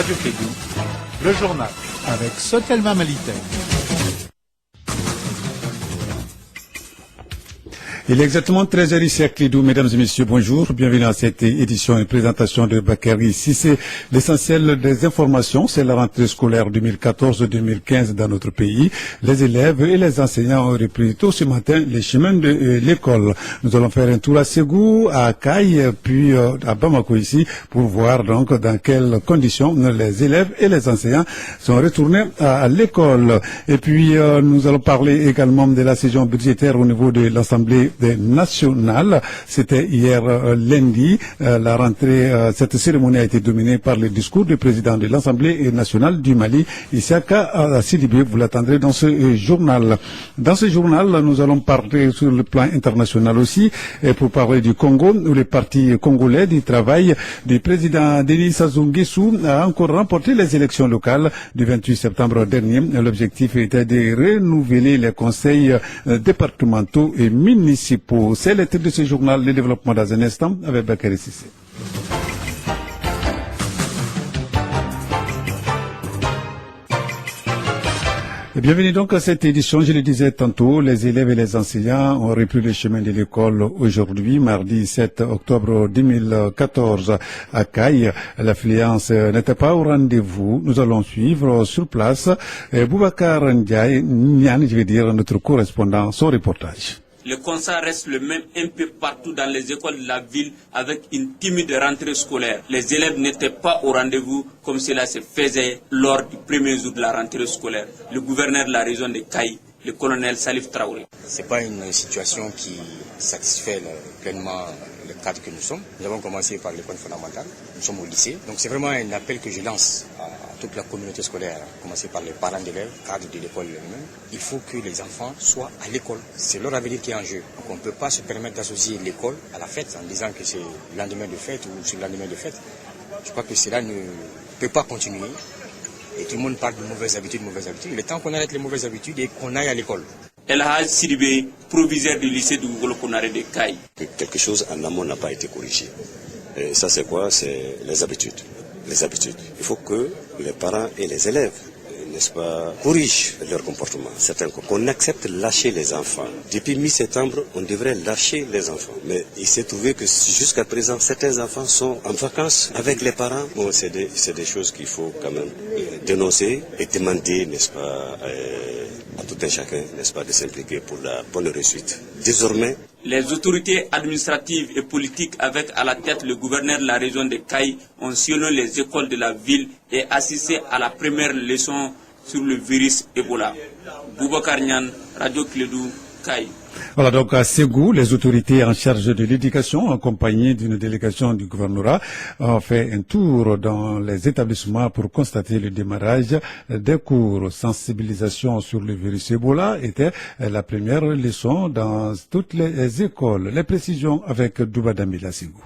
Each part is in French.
Radio Kédou, le journal avec Sotelma Malitaï. Il est exactement 13h ici à Kédou. Mesdames et messieurs, bonjour. Bienvenue à cette édition et présentation de Bakary Cissé. L'essentiel des informations, c'est la rentrée scolaire 2014-2015 dans notre pays. Les élèves et les enseignants ont repris tôt ce matin les chemins de l'école. Nous allons faire un tour à Ségou, à Kaye, puis à Bamako ici, pour voir donc dans quelles conditions les élèves et les enseignants sont retournés à l'école. Et puis, nous allons parler également de la saison budgétaire au niveau de l'Assemblée nationale. C'était hier lundi. La rentrée, cette cérémonie a été dominée par le discours du président de l'Assemblée nationale du Mali, Issaka Sidibé. Vous l'attendrez dans ce journal. Dans ce journal, nous allons parler sur le plan international aussi, et pour parler du Congo, où le parti congolais du travail du président Denis Sassou Nguesso a encore remporté les élections locales du 28 septembre dernier. L'objectif était de renouveler les conseils départementaux et municipaux. C'est le titre de ce journal, le développement dans un instant avec Bakary Cissé. Bienvenue donc à cette édition. Je le disais tantôt, les élèves et les enseignants ont repris le chemin de l'école aujourd'hui, mardi 7 octobre 2014 à Kaye. L'affluence n'était pas au rendez-vous. Nous allons suivre sur place Boubacar Ndiaye, je vais dire notre correspondant, son reportage. Le constat reste le même un peu partout dans les écoles de la ville avec une timide rentrée scolaire. Les élèves n'étaient pas au rendez-vous comme cela se faisait lors du premier jour de la rentrée scolaire. Le gouverneur de la région de Kaye, le colonel Salif Traoré. Ce n'est pas une situation qui satisfait pleinement le cadre que nous sommes. Nous avons commencé par l'école fondamentale, nous sommes au lycée. Donc c'est vraiment un appel que je lance à toute la communauté scolaire, à commencer par les parents d'élèves, cadres de l'école eux-mêmes. Il faut que les enfants soient à l'école. C'est leur avenir qui est en jeu. Donc on ne peut pas se permettre d'associer l'école à la fête en disant que c'est le lendemain de fête ou c'est le lendemain de fête. Je crois que cela ne peut pas continuer. Et tout le monde parle de mauvaises habitudes. Il est temps qu'on arrête les mauvaises habitudes et qu'on aille à l'école. El Hadj Sidibé, proviseur du lycée du Golokonare de Kaye. Quelque chose en amont n'a pas été corrigé. Et ça c'est quoi? C'est les habitudes. Les habitudes. Il faut que les parents et les élèves, n'est-ce pas, corrigent leur comportement. Qu'on accepte de lâcher les enfants. Depuis mi-septembre, on devrait lâcher les enfants. Mais il s'est trouvé que jusqu'à présent, certains enfants sont en vacances avec les parents. Bon, c'est des choses qu'il faut quand même dénoncer et demander, n'est-ce pas, à tout un chacun, n'est-ce pas, de s'impliquer pour la bonne réussite. Désormais, les autorités administratives et politiques avec à la tête le gouverneur de la région de Kaye ont sillonné les écoles de la ville et assisté à la première leçon sur le virus Ebola. Boubacar Niane, Radio Kédou, Kaye. Voilà, donc à Ségou, les autorités en charge de l'éducation, accompagnées d'une délégation du gouvernorat, ont fait un tour dans les établissements pour constater le démarrage des cours. Sensibilisation sur le virus Ebola était la première leçon dans toutes les écoles. Les précisions avec Douba Damila à Ségou.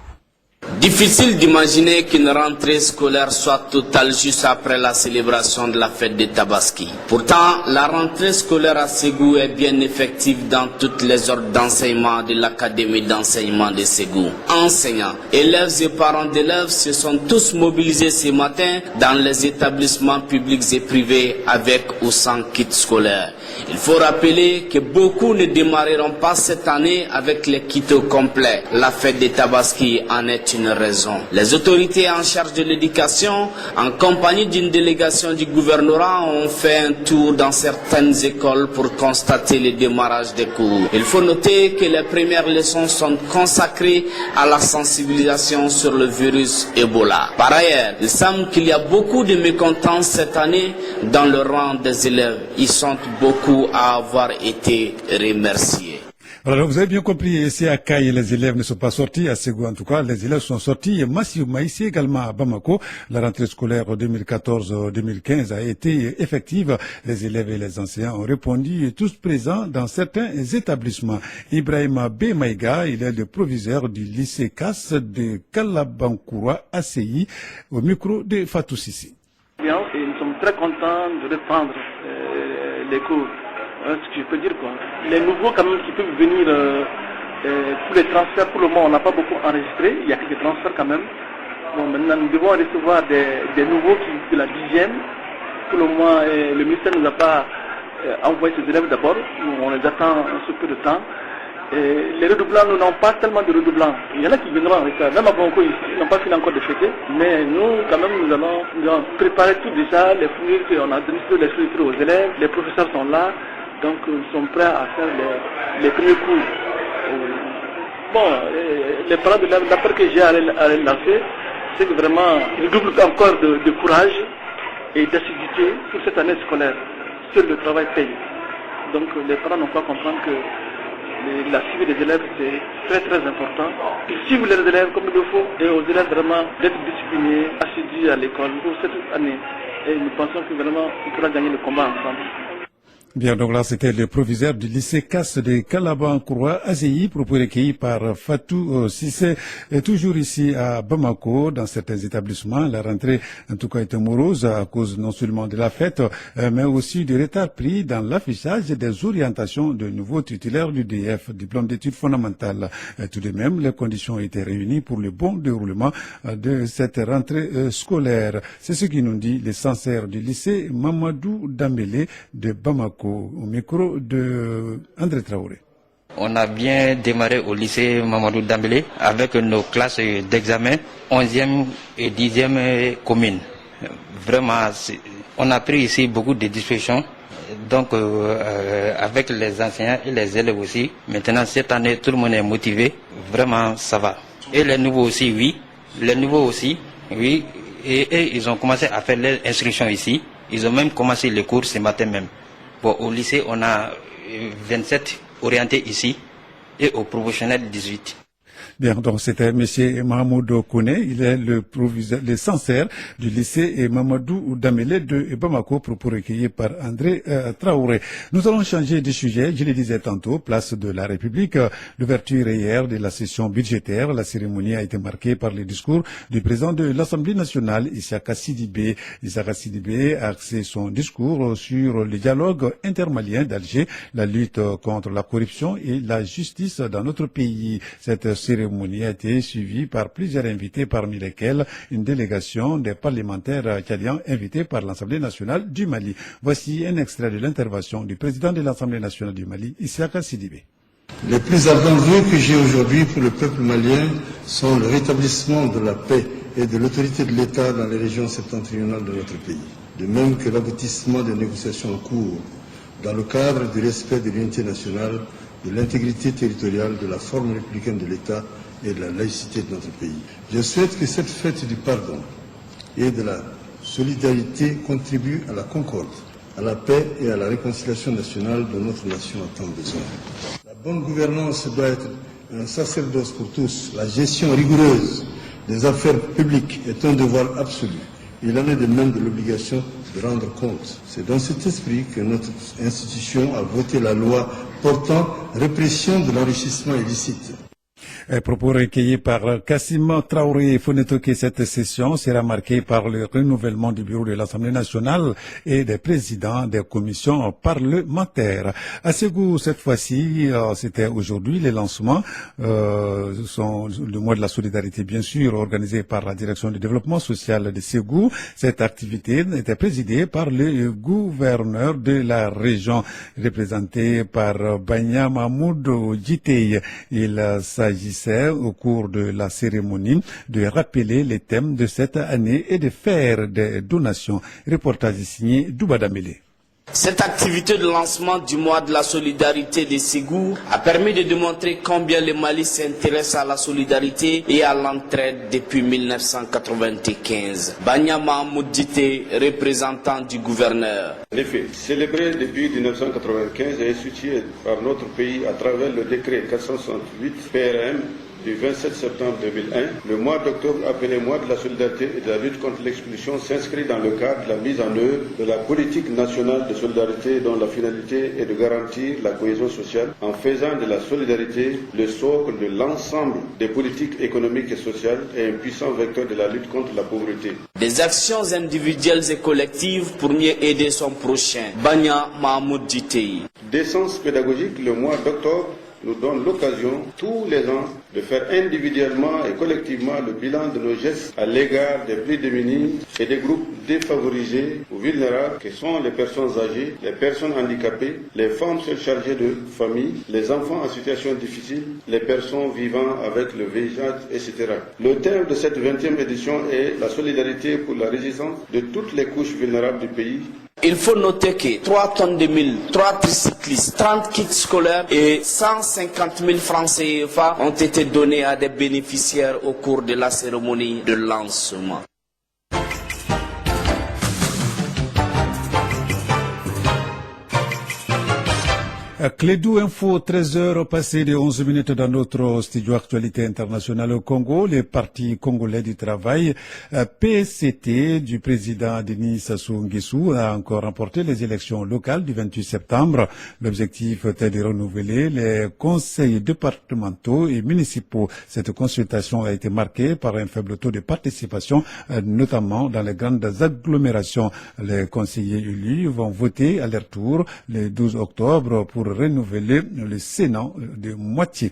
Difficile d'imaginer qu'une rentrée scolaire soit totale juste après la célébration de la fête de Tabaski. Pourtant, la rentrée scolaire à Ségou est bien effective dans toutes les ordres d'enseignement de l'Académie d'enseignement de Ségou. Enseignants, élèves et parents d'élèves se sont tous mobilisés ce matin dans les établissements publics et privés avec ou sans kit scolaire. Il faut rappeler que beaucoup ne démarreront pas cette année avec les kits complets. La fête de Tabaski en est une raison. Les autorités en charge de l'éducation, en compagnie d'une délégation du gouvernorat, ont fait un tour dans certaines écoles pour constater le démarrage des cours. Il faut noter que les premières leçons sont consacrées à la sensibilisation sur le virus Ebola. Par ailleurs, il semble qu'il y a beaucoup de mécontents cette année dans le rang des élèves. Ils sont beaucoup à avoir été remerciés. Alors, vous avez bien compris, ici à Kaye, les élèves ne sont pas sortis, à Ségou en tout cas, les élèves sont sortis massivement. Ici également à Bamako, la rentrée scolaire 2014-2015 a été effective. Les élèves et les enseignants ont répondu, tous présents dans certains établissements. Ibrahima B. Maïga, il est le proviseur du lycée CAS de Kalabankoura, ACI, au micro de Fatou Sissi. Bien, et nous sommes très contents de reprendre les cours. Ce que je peux dire, quoi. Les nouveaux quand même qui peuvent venir pour les transferts, pour le moment on n'a pas beaucoup enregistré, il y a quelques transferts quand même. Bon, maintenant, nous devons recevoir des nouveaux de la 10e. Pour le moment, le ministère ne nous a pas envoyé ces élèves d'abord. On les attend un peu de temps. Et les redoublants, nous n'avons pas tellement de redoublants. Il y en a qui viendront en retard. Même à Bonko, ils n'ont pas fini encore de fêter. Mais nous, quand même, nous allons préparer tout déjà. Les fournitures, on a donné les fournitures aux élèves. Les professeurs sont là. Donc, nous sommes prêts à faire les premiers cours. Bon, les parents de l'appel que j'ai à les lancer, c'est que vraiment, ils doublent encore de courage et d'assiduité pour cette année scolaire. Seul le travail paye. Donc, les parents n'ont pas à comprendre que la suivi des élèves, c'est très très important. Ils suivent les élèves comme il le faut et aux élèves vraiment d'être disciplinés, assidus à l'école pour cette année. Et nous pensons que vraiment, on pourra gagner le combat ensemble. Bien, donc là, c'était le proviseur du lycée CAS de Kalaban-Kouroua, AZI, propos recueillis par Fatou Sissé. Et toujours ici à Bamako, dans certains établissements, la rentrée, en tout cas, était morose à cause non seulement de la fête, mais aussi du retard pris dans l'affichage des orientations de nouveaux titulaires du DF, diplôme d'études fondamentales. Tout de même, les conditions étaient réunies pour le bon déroulement de cette rentrée scolaire. C'est ce qui nous dit le censeur du lycée Mamadou Dambélé de Bamako. Au micro de André Traoré. On a bien démarré au lycée Mamadou Dambélé avec nos classes d'examen 11e et 10e communes. Vraiment, on a pris ici beaucoup de dispositions. Donc, avec les enseignants et les élèves aussi. Maintenant, cette année, tout le monde est motivé. Vraiment, ça va. Et les nouveaux aussi, oui. Les nouveaux aussi, oui. Et ils ont commencé à faire leur instruction ici. Ils ont même commencé les cours ce matin même. Bon, au lycée, on a 27 orientés ici et au professionnel 18. Bien, donc c'était M. Mahamoud Kone, il est le censeur du lycée Mamadou Dambélé de Bamako, propos recueillis par André Traoré. Nous allons changer de sujet, je le disais tantôt, place de la République. L'ouverture hier de la session budgétaire, la cérémonie a été marquée par le discours du président de l'Assemblée nationale, Issaka Sidibé. Issaka Sidibé a axé son discours sur le dialogue intermalien d'Alger, la lutte contre la corruption et la justice dans notre pays. Cette cérémonie a été suivie par plusieurs invités, parmi lesquels une délégation des parlementaires tchadiens invités par l'Assemblée nationale du Mali. Voici un extrait de l'intervention du président de l'Assemblée nationale du Mali, Issaka Sidibé. Les plus ardents vœux que j'ai aujourd'hui pour le peuple malien sont le rétablissement de la paix et de l'autorité de l'État dans les régions septentrionales de notre pays, de même que l'aboutissement des négociations en cours dans le cadre du respect de l'unité nationale, de l'intégrité territoriale, de la forme républicaine de l'État et de la laïcité de notre pays. Je souhaite que cette fête du pardon et de la solidarité contribue à la concorde, à la paix et à la réconciliation nationale dont notre nation a tant besoin. La bonne gouvernance doit être un sacerdoce pour tous. La gestion rigoureuse des affaires publiques est un devoir absolu. Il en est de même de l'obligation de rendre compte. C'est dans cet esprit que notre institution a voté la loi portant répression de l'enrichissement illicite. Propos recueillis par Kassim Traoré. Il faut noter que cette session sera marquée par le renouvellement du bureau de l'Assemblée nationale et des présidents des commissions parlementaires. À Ségou, cette fois-ci, c'était aujourd'hui les lancements, sont le mois de la solidarité, bien sûr, organisé par la direction du développement social de Ségou. Cette activité était présidée par le gouverneur de la région, représenté par Banya Mahmoud Djitey. Il s'agissait au cours de la cérémonie de rappeler les thèmes de cette année et de faire des donations. Reportage signé Doubadamele. Cette activité de lancement du mois de la solidarité de Ségou a permis de démontrer combien le Mali s'intéresse à la solidarité et à l'entraide depuis 1995. Banya Mahmoud Djitey, représentant du gouverneur. En effet, célébré depuis 1995 et institué par notre pays à travers le décret 468 PRM du 27 septembre 2001, le mois d'octobre appelé mois de la solidarité et de la lutte contre l'expulsion s'inscrit dans le cadre de la mise en œuvre de la politique nationale de solidarité dont la finalité est de garantir la cohésion sociale en faisant de la solidarité le socle de l'ensemble des politiques économiques et sociales et un puissant vecteur de la lutte contre la pauvreté. Des actions individuelles et collectives pour mieux aider son prochain. Banya Mahmoud Djitey. D'essence pédagogique, le mois d'octobre nous donne l'occasion, tous les ans, de faire individuellement et collectivement le bilan de nos gestes à l'égard des plus démunis et des groupes défavorisés ou vulnérables que sont les personnes âgées, les personnes handicapées, les femmes seules chargées de famille, les enfants en situation difficile, les personnes vivant avec le VIH, etc. Le thème de cette 20e édition est la solidarité pour la résistance de toutes les couches vulnérables du pays. Il faut noter que 3 tonnes de mille, 3 tricyclistes, 30 kits scolaires et 150 000 francs CFA ont été donnés à des bénéficiaires au cours de la cérémonie de lancement. Clédou Info, 13h passées de 11 minutes dans notre studio Actualité Internationale au Congo. Les partis congolais du travail, PSCT, du président Denis Sassou Nguesso, a encore remporté les élections locales du 28 septembre. L'objectif était de renouveler les conseils départementaux et municipaux. Cette consultation a été marquée par un faible taux de participation, notamment dans les grandes agglomérations. Les conseillers élus vont voter à leur tour le 12 octobre pour renouveler le Sénat de moitié.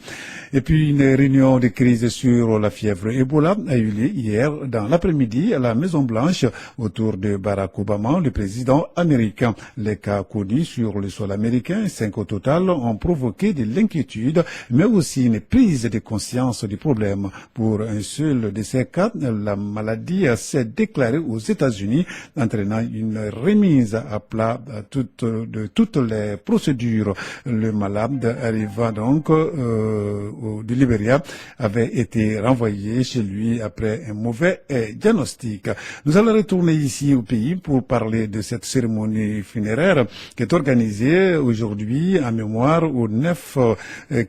Et puis une réunion de crise sur la fièvre Ebola a eu lieu hier dans l'après-midi à la Maison-Blanche autour de Barack Obama, le président américain. Les cas connus sur le sol américain, 5 au total, ont provoqué de l'inquiétude, mais aussi une prise de conscience du problème. Pour un seul de ces cas, la maladie s'est déclarée aux États-Unis, entraînant une remise à plat de toutes les procédures. Le malade arrivant donc du Libéria avait été renvoyé chez lui après un mauvais diagnostic. Nous allons retourner ici au pays pour parler de cette cérémonie funéraire qui est organisée aujourd'hui en mémoire aux 9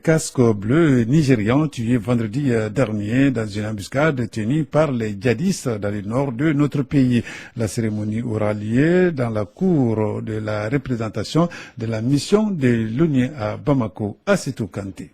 casques bleus nigérians tués vendredi dernier dans une embuscade tenue par les djihadistes dans le nord de notre pays. La cérémonie aura lieu dans la cour de la représentation de la mission de l'ONU à Bamako, à Sétou Kanté.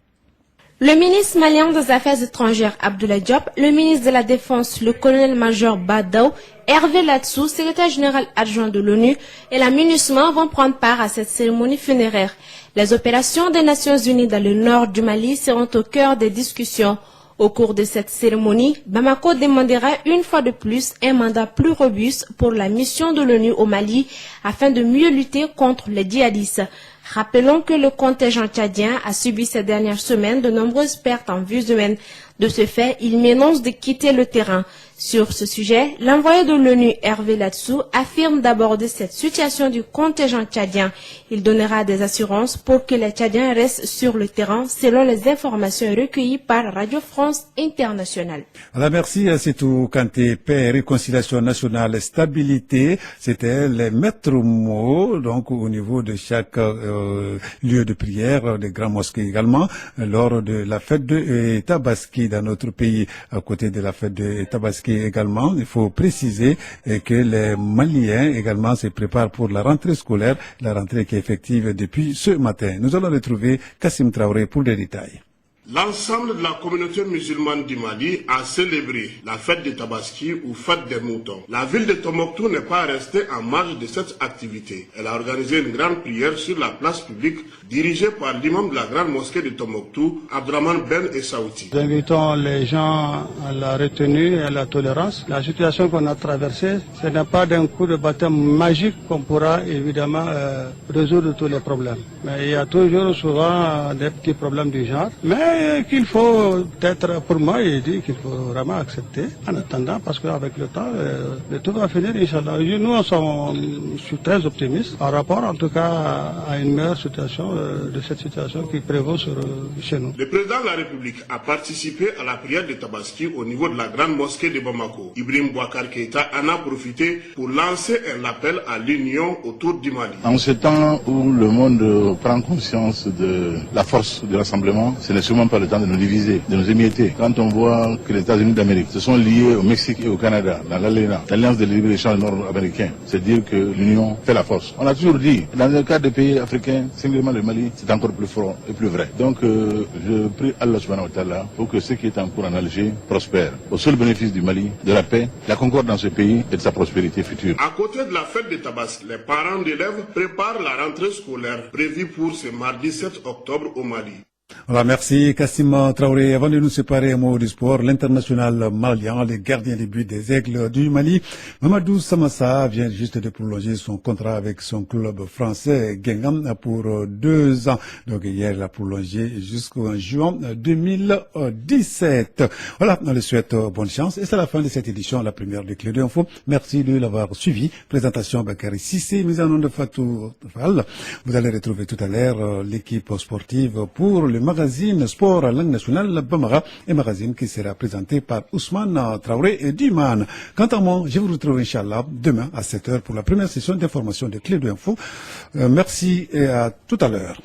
Le ministre malien des Affaires étrangères Abdoulaye Diop, le ministre de la Défense, le colonel-major Badaou, Hervé Latsou, secrétaire général adjoint de l'ONU, et la MINUSMA vont prendre part à cette cérémonie funéraire. Les opérations des Nations Unies dans le nord du Mali seront au cœur des discussions. Au cours de cette cérémonie, Bamako demandera une fois de plus un mandat plus robuste pour la mission de l'ONU au Mali afin de mieux lutter contre les djihadistes. Rappelons que le contingent tchadien a subi ces dernières semaines de nombreuses pertes en vies humaines. De ce fait, il m'énonce de quitter le terrain. Sur ce sujet, l'envoyé de l'ONU Hervé Latsou affirme d'aborder cette situation du contingent tchadien. Il donnera des assurances pour que les Tchadiens restent sur le terrain selon les informations recueillies par Radio France Internationale. Alors merci à Sétou Kanté. Paix, réconciliation nationale, stabilité, c'était les maîtres mots donc au niveau de chaque lieu de prière, des grands mosquées également, lors de la fête de Tabaski dans notre pays. À côté de la fête de Tabaski également, il faut préciser que les Maliens également se préparent pour la rentrée scolaire, la rentrée qui est effective depuis ce matin. Nous allons retrouver Kassim Traoré pour les détails. L'ensemble de la communauté musulmane du Mali a célébré la fête de Tabaski ou fête des moutons. La ville de Tombouctou n'est pas restée en marge de cette activité. Elle a organisé une grande prière sur la place publique dirigée par l'imam de la grande mosquée de Tombouctou, Abdraman Ben Essaouti. Nous invitons les gens à la retenue et à la tolérance. La situation qu'on a traversée, ce n'est pas d'un coup de baptême magique qu'on pourra évidemment résoudre tous les problèmes. Mais il y a toujours souvent des petits problèmes du genre. Mais qu'il faut peut-être, pour moi, il dit qu'il faut vraiment accepter en attendant, parce qu'avec le temps, tout va finir, Inch'Allah. Nous, je suis très optimiste par rapport, en tout cas, à une meilleure situation de cette situation qui prévaut chez nous. Le président de la République a participé à la prière de Tabaski au niveau de la grande mosquée de Bamako. Ibrahim Bouakar Keïta en a profité pour lancer un appel à l'union autour du Mali. En ce temps où le monde prend conscience de la force du rassemblement, ce n'est sûrement pas le temps de nous diviser, de nous émietter. Quand on voit que les États-Unis d'Amérique se sont liés au Mexique et au Canada, dans l'ALENA, l'Alliance de libre-échange nord-américain, c'est dire que l'union fait la force. On a toujours dit, dans le cas des pays africains, singulièrement le Mali, c'est encore plus fort et plus vrai. Donc je prie Allah subhanahu wa ta'ala pour que ce qui est en cours en Alger prospère, au seul bénéfice du Mali, de la paix, de la concorde dans ce pays et de sa prospérité future. À côté de la fête de Tabaski, les parents d'élèves préparent la rentrée scolaire prévue pour ce mardi 7 octobre au Mali. Voilà, merci Kassim Traoré. Avant de nous séparer, un mot du sport, l'international malien, les gardiens de but des Aigles du Mali, Mamadou Samassa vient juste de prolonger son contrat avec son club français Guingamp pour 2 ans. Donc hier, il a prolongé jusqu'en juin 2017. Voilà, on lui souhaite bonne chance. Et c'est la fin de cette édition, la première de Clé d'Info. Merci de l'avoir suivi. Présentation Bakary Cissé, mise en nom de Fatou Fall. Vous allez retrouver tout à l'heure l'équipe sportive pour le magazine Sport à langue nationale Bamara, un magazine qui sera présenté par Ousmane Traoré et Duman. Quant à moi, je vous retrouve Inch'Allah demain à 7h pour la première session d'information de Clé d'Info. Merci et à tout à l'heure.